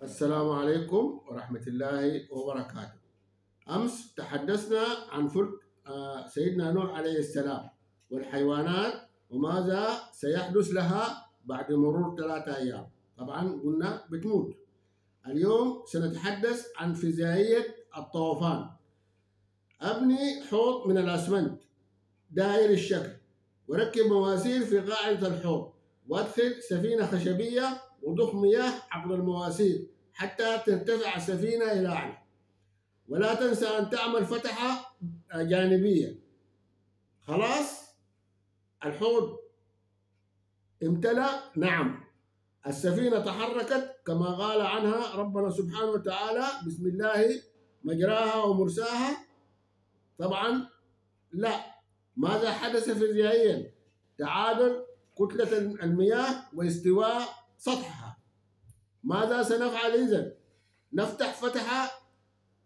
السلام عليكم ورحمة الله وبركاته. أمس تحدثنا عن فلك سيدنا نوح عليه السلام والحيوانات وماذا سيحدث لها بعد مرور 3 أيام. طبعا قلنا بتموت. اليوم سنتحدث عن فيزيائية الطوفان. أبني حوض من الأسمنت دائري الشكل وركب مواسير في قاعدة الحوض وادخل سفينة خشبية وضخ مياه عبر المواسير حتى ترتفع السفينة إلى أعلى، ولا تنسى أن تعمل فتحة جانبية. خلاص الحوض امتلأ. نعم، السفينة تحركت كما قال عنها ربنا سبحانه وتعالى: بسم الله مجراها ومرساها. طبعا لا، ماذا حدث فيزيائيا؟ تعادل كتلة المياه واستواء سطحها. ماذا سنفعل إذن؟ نفتح فتحة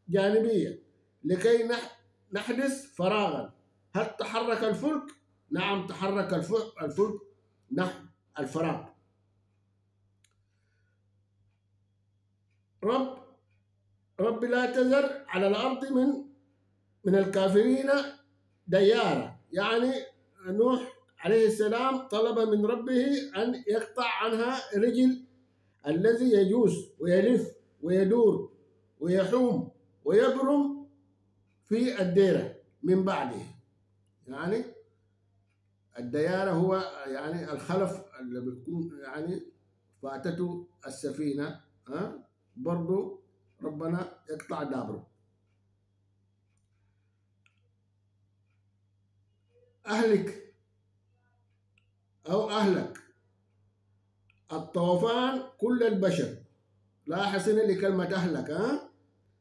جانبية لكي نحدث فراغا. هل تحرك الفلك؟ نعم، تحرك الفلك نحو الفراغ. رب لا تذر على الأرض من الكافرين ديارا. يعني نوح عليه السلام طلب من ربه أن يقطع عنها رجل الذي يجوس ويلف ويدور ويحوم ويبرم في الديرة من بعده. يعني الديارة هو يعني الخلف اللي بيكون يعني فاتته السفينة، برضو ربنا يقطع دابره. أهلك أو أهلك الطوفان كل البشر. لاحظ هنا لكلمة أهلك،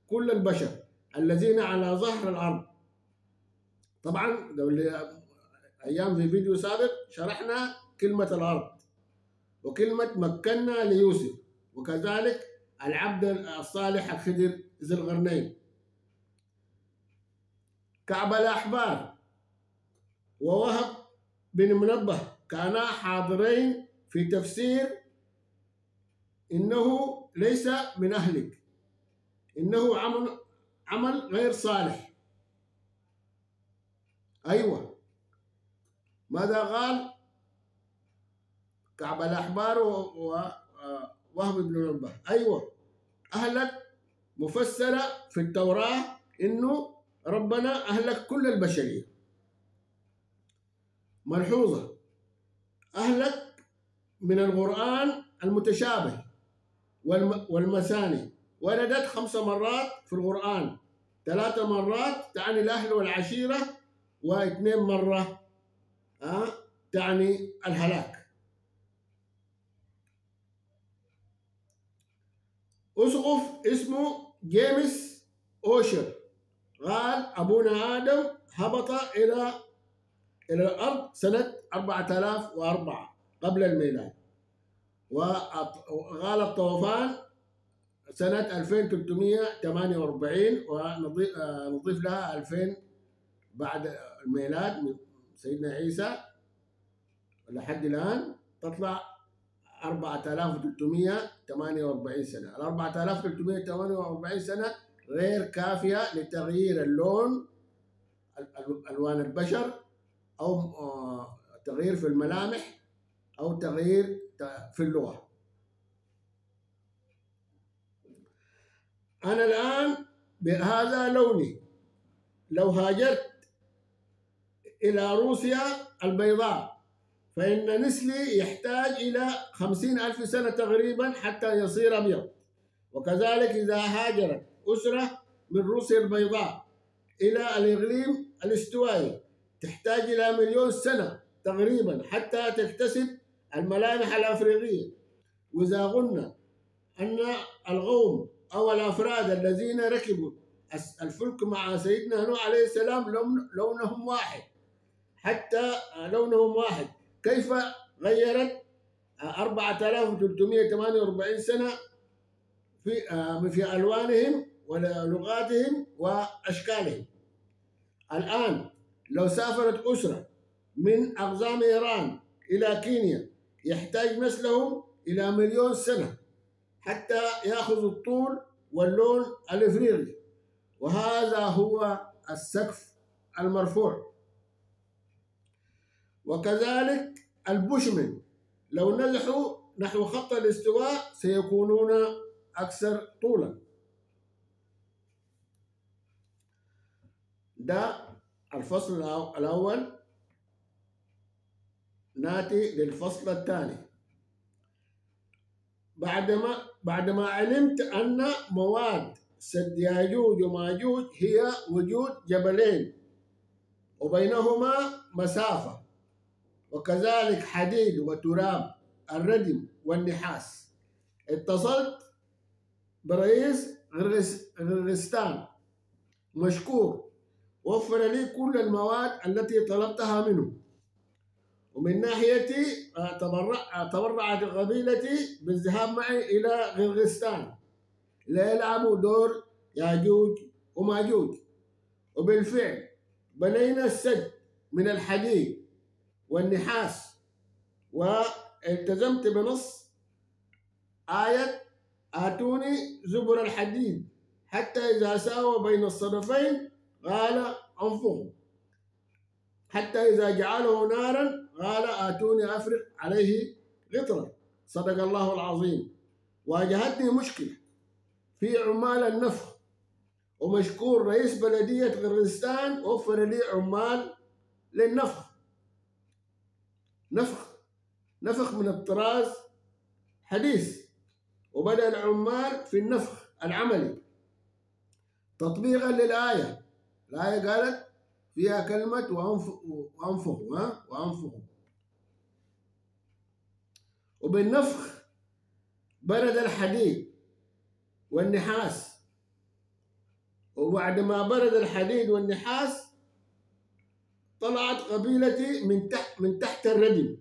كل البشر الذين على ظهر الأرض. طبعا أيام في فيديو سابق شرحنا كلمة الأرض وكلمة مكنا ليوسف، وكذلك العبد الصالح الخضر ذي القرنين. كعب الأحبار ووهب بن منبه كانا حاضرين في تفسير إنه ليس من أهلك، إنه عمل غير صالح. أيوة، ماذا قال كعب الأحبار ووهب بن منبه؟ أيوة، أهلك مفسرة في التوراة إنه ربنا أهلك كل البشرية. ملحوظة: أهلك من القرآن المتشابه والمثاني وردت 5 مرات في القرآن، 3 مرات تعني الأهل والعشيرة، و2 مرة تعني الهلاك. أسقف اسمه جيمس أوشر قال: أبونا آدم هبط إلى الأرض سنة 4004 قبل الميلاد، وقال الطوفان سنة 2348، ونضيف لها 2000 بعد الميلاد من سيدنا عيسى لحد الآن، تطلع 4348 سنة. ال 4348 سنة غير كافية لتغيير اللون، ألوان البشر، أو تغيير في الملامح، أو تغيير في اللغة. أنا الآن بهذا لوني، لو هاجرت إلى روسيا البيضاء فإن نسلي يحتاج إلى 50,000 سنة تقريبا حتى يصير أبيض. وكذلك إذا هاجرت أسرة من روسيا البيضاء إلى الإقليم الاستوائي تحتاج إلى 1,000,000 سنة تقريبا حتى تكتسب الملامح الأفريقية. وإذا قلنا أن القوم أو الأفراد الذين ركبوا الفلك مع سيدنا نوح عليه السلام لونهم واحد، حتى لونهم واحد، كيف غيرت 4348 سنة في ألوانهم ولغاتهم وأشكالهم؟ الآن لو سافرت أسرة من أقزام إيران إلى كينيا يحتاج نسلهم إلى 1,000,000 سنة حتى يأخذ الطول واللون الإفريقي، وهذا هو السقف المرفوع. وكذلك البشمن لو نزحوا نحو خط الاستواء سيكونون أكثر طولا. ده الفصل الأول. ناتي للفصل الثاني. بعدما علمت أن مواد سد ياجوج وماجوج هي وجود جبلين وبينهما مسافة، وكذلك حديد وتراب الردم والنحاس، اتصلت برئيس غرغستان مشكور، وفر لي كل المواد التي طلبتها منه. ومن ناحيتي تبرعت قبيلتي بالذهاب معي إلى غرغستان ليلعبوا دور ياجوج وماجوج. وبالفعل بنينا السد من الحديد والنحاس، والتزمت بنص آية آتوني زبر الحديد حتى إذا ساوى بين الصدفين قال انفخوا، حتى إذا جعله نارا قال آتوني أفرغ عليه قطرا. صدق الله العظيم. واجهتني مشكلة في عمال النفخ، ومشكور رئيس بلدية غرغستان وفر لي عمال للنفخ. نفخ من الطراز حديث، وبدأ العمال في النفخ العملي تطبيقا للآية. الآية قالت فيها كلمة وأنفخوا. وبالنفخ برد الحديد والنحاس. وبعد ما برد الحديد والنحاس طلعت قبيلتي من تحت الردم،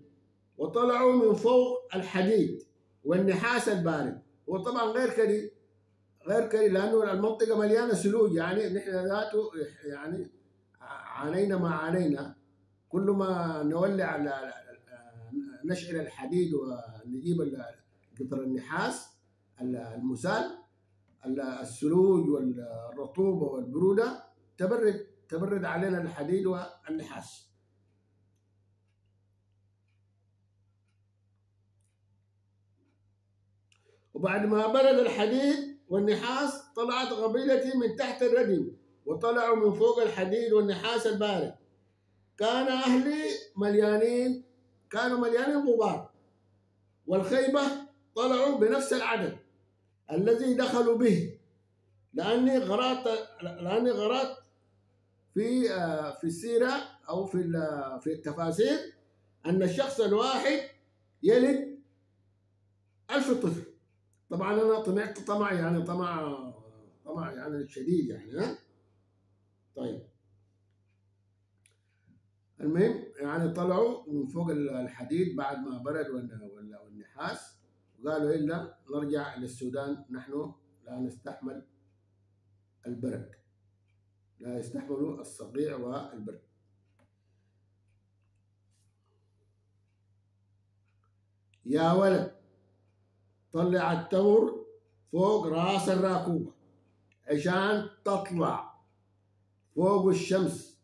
وطلعوا من فوق الحديد والنحاس البارد. وطبعا غير كده لأنه المنطقة مليانة ثلوج، يعني نحن ذاته يعني عانينا ما عانينا. كل ما نولع نشعل الحديد ونجيب قطر النحاس المسال، الثلوج والرطوبة والبرودة تبرد علينا الحديد والنحاس. وبعد ما برد الحديد والنحاس طلعت قبيلتي من تحت الردم، وطلعوا من فوق الحديد والنحاس البارد. كان أهلي كانوا مليانين غبار، والخيبة طلعوا بنفس العدد الذي دخلوا به، لأني قرأت في السيرة أو في التفاسير أن الشخص الواحد يلد 1000 طفل. طبعا أنا طمعت طمع يعني شديد يعني. ها طيب، المهم يعني طلعوا من فوق الحديد بعد ما برد والنحاس، وقالوا إلا نرجع للسودان، نحن لا نستحمل البرد، لا يستحملوا الصقيع والبرد. يا ولد طلع التمر فوق راس الراكوبة عشان تطلع فوق الشمس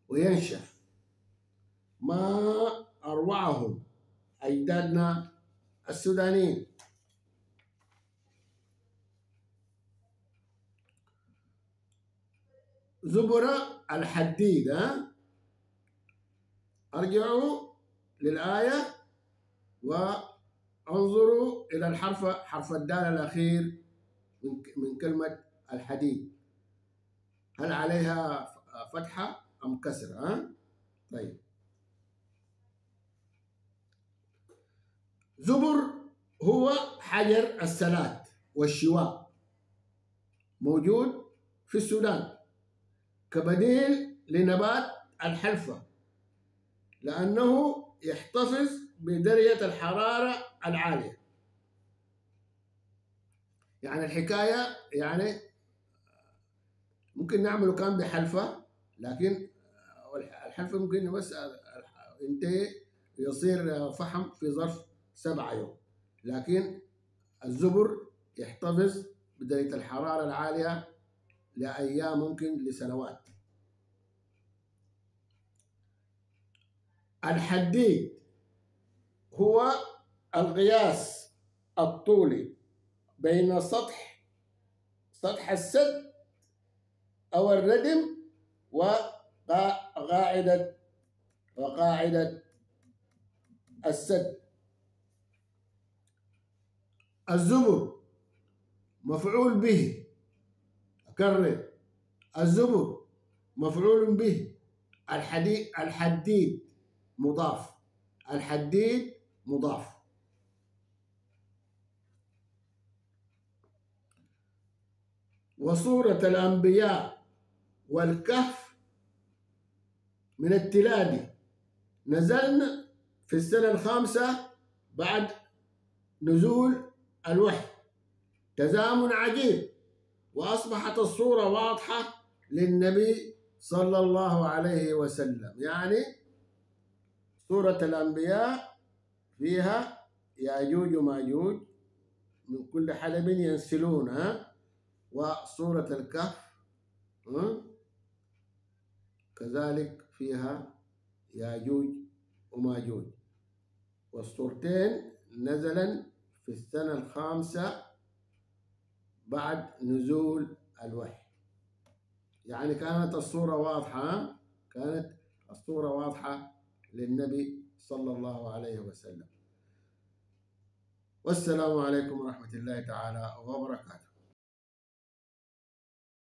وينشف. ما أروعهم أجدادنا السودانيين. زبرة الحديد. أرجعوا للآية وانظروا إلى حرف الدال الأخير من كلمة الحديد، هل عليها فتحة أم كسر؟ طيب، زبر هو حجر السلات والشواء، موجود في السودان كبديل لنبات الحلفة، لأنه يحتفظ بدرجة الحرارة العالية. يعني الحكاية يعني ممكن نعمله كان بحلفة، لكن الحلفة ممكن بس ينتهي يصير فحم في ظرف 7 يوم، لكن الزبر يحتفظ بدرجة الحرارة العالية لأيام ممكن لسنوات. الحديد هو القياس الطولي بين سطح السد أو الردم وقاعدة السد. الزبر مفعول به، أكرر، الزبر مفعول به، الحديد مضاف، الحديد مضاف. وسورة الأنبياء والكهف من التلادي نزلنا في السنة الخامسة بعد نزول الوحي، تزامن عجيب، وأصبحت الصورة واضحة للنبي صلى الله عليه وسلم. يعني سورة الأنبياء فيها ياجوج وماجوج من كل حدب ينسلون، وسورة الكهف كذلك فيها ياجوج وماجوج. والسورتين نزلا في السنة الخامسة بعد نزول الوحي. يعني كانت الصورة واضحة، كانت الصورة واضحة للنبي صلى الله عليه وسلم. والسلام عليكم ورحمة الله تعالى وبركاته.